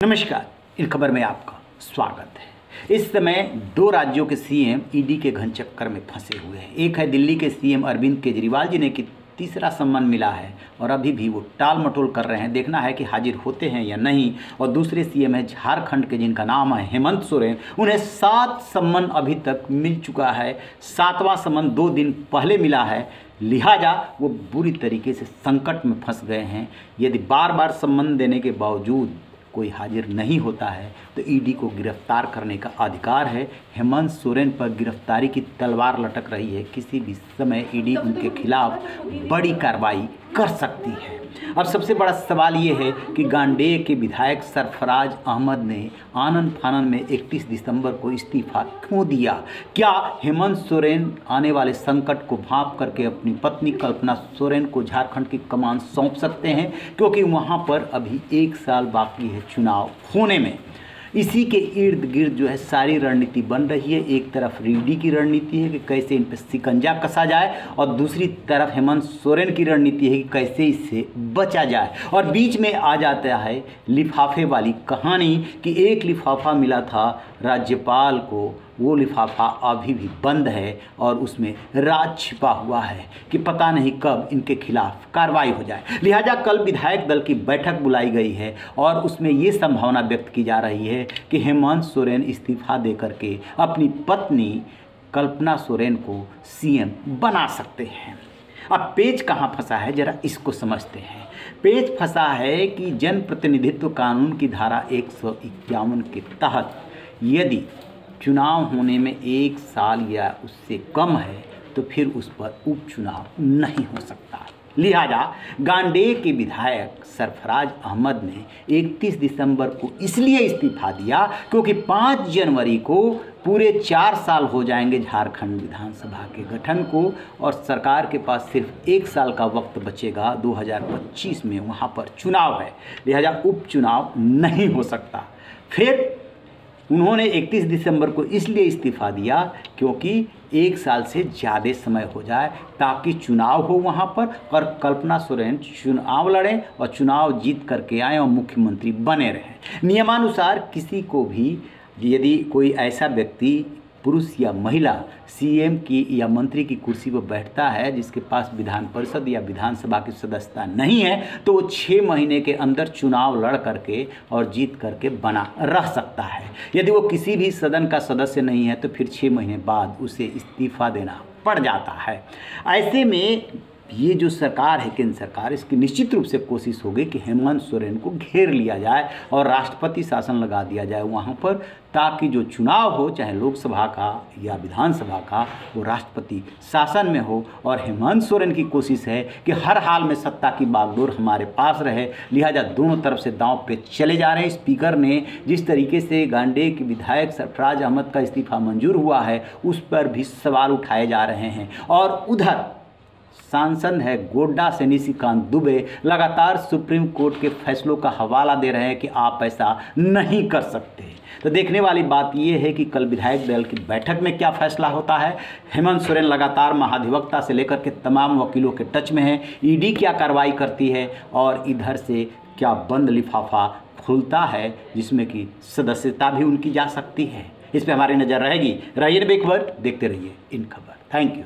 नमस्कार। इन खबर में आपका स्वागत है। इस समय दो राज्यों के सीएम ईडी के घन चक्कर में फंसे हुए हैं। एक है दिल्ली के सीएम अरविंद केजरीवाल जिन्हें कि तीसरा सम्मान मिला है और अभी भी वो टाल मटोल कर रहे हैं, देखना है कि हाजिर होते हैं या नहीं। और दूसरे सीएम है झारखंड के जिनका नाम है हेमंत सोरेन। उन्हें 7 सम्मान अभी तक मिल चुका है। 7वां सम्मान 2 दिन पहले मिला है, लिहाजा वो बुरी तरीके से संकट में फंस गए हैं। यदि बार बार सम्मान देने के बावजूद कोई हाजिर नहीं होता है तो ईडी को गिरफ्तार करने का अधिकार है। हेमंत सोरेन पर गिरफ्तारी की तलवार लटक रही है। किसी भी समय ईडी उनके खिलाफ बड़ी कार्रवाई कर सकती है। अब सबसे बड़ा सवाल ये है कि गांडेय के विधायक सरफराज अहमद ने आनन फानन में 31 दिसंबर को इस्तीफा क्यों दिया? क्या हेमंत सोरेन आने वाले संकट को भांप करके अपनी पत्नी कल्पना सोरेन को झारखंड की कमान सौंप सकते हैं? क्योंकि वहां पर अभी 1 साल बाकी है चुनाव होने में। इसी के इर्द गिर्द जो है सारी रणनीति बन रही है। एक तरफ ईडी की रणनीति है कि कैसे इन पर शिकंजा कसा जाए और दूसरी तरफ हेमंत सोरेन की रणनीति है कि कैसे इससे बचा जाए। और बीच में आ जाता है लिफाफे वाली कहानी कि एक लिफाफा मिला था राज्यपाल को, वो लिफाफा अभी भी बंद है और उसमें राज छिपा हुआ है कि पता नहीं कब इनके खिलाफ कार्रवाई हो जाए। लिहाजा कल विधायक दल की बैठक बुलाई गई है और उसमें ये संभावना व्यक्त की जा रही है कि हेमंत सोरेन इस्तीफा दे करके अपनी पत्नी कल्पना सोरेन को सीएम बना सकते हैं। अब पेच कहाँ फंसा है, जरा इसको समझते हैं। पेच फंसा है कि जन प्रतिनिधित्व कानून की धारा 151 के तहत यदि चुनाव होने में 1 साल या उससे कम है तो फिर उस पर उपचुनाव नहीं हो सकता। लिहाजा गांडेय के विधायक सरफराज अहमद ने 31 दिसंबर को इसलिए इस्तीफा दिया क्योंकि 5 जनवरी को पूरे 4 साल हो जाएंगे झारखंड विधानसभा के गठन को और सरकार के पास सिर्फ 1 साल का वक्त बचेगा। 2025 में वहाँ पर चुनाव है, लिहाजा उपचुनाव नहीं हो सकता। फिर उन्होंने 31 दिसंबर को इसलिए इस्तीफा दिया क्योंकि 1 साल से ज़्यादा समय हो जाए ताकि चुनाव हो वहाँ पर और कल्पना सोरेन चुनाव लड़ें और चुनाव जीत करके आएँ और मुख्यमंत्री बने रहें। नियमानुसार किसी को भी यदि कोई ऐसा व्यक्ति पुरुष या महिला सीएम की या मंत्री की कुर्सी पर बैठता है जिसके पास विधान परिषद या विधानसभा की सदस्यता नहीं है तो वो 6 महीने के अंदर चुनाव लड़ करके और जीत करके बना रह सकता है। यदि वो किसी भी सदन का सदस्य नहीं है तो फिर 6 महीने बाद उसे इस्तीफा देना पड़ जाता है। ऐसे में ये जो सरकार है केंद्र सरकार, इसकी निश्चित रूप से कोशिश होगी कि हेमंत सोरेन को घेर लिया जाए और राष्ट्रपति शासन लगा दिया जाए वहाँ पर, ताकि जो चुनाव हो चाहे लोकसभा का या विधानसभा का वो राष्ट्रपति शासन में हो। और हेमंत सोरेन की कोशिश है कि हर हाल में सत्ता की बागडोर हमारे पास रहे। लिहाजा दोनों तरफ से दांव पे चले जा रहे हैं। स्पीकर ने जिस तरीके से गांडेय के विधायक सरफराज अहमद का इस्तीफा मंजूर हुआ है उस पर भी सवाल उठाए जा रहे हैं। और उधर सांसद है गोड्डा से निशिकांत दुबे लगातार सुप्रीम कोर्ट के फैसलों का हवाला दे रहे हैं कि आप ऐसा नहीं कर सकते। तो देखने वाली बात यह है कि कल विधायक दल की बैठक में क्या फैसला होता है। हेमंत सोरेन लगातार महाधिवक्ता से लेकर के तमाम वकीलों के टच में है। ईडी क्या कार्रवाई करती है और इधर से क्या बंद लिफाफा खुलता है जिसमें कि सदस्यता भी उनकी जा सकती है। इस पर हमारी नज़र रहेगी। रहिए बेखबर, देखते रहिए इन खबर। Thank you.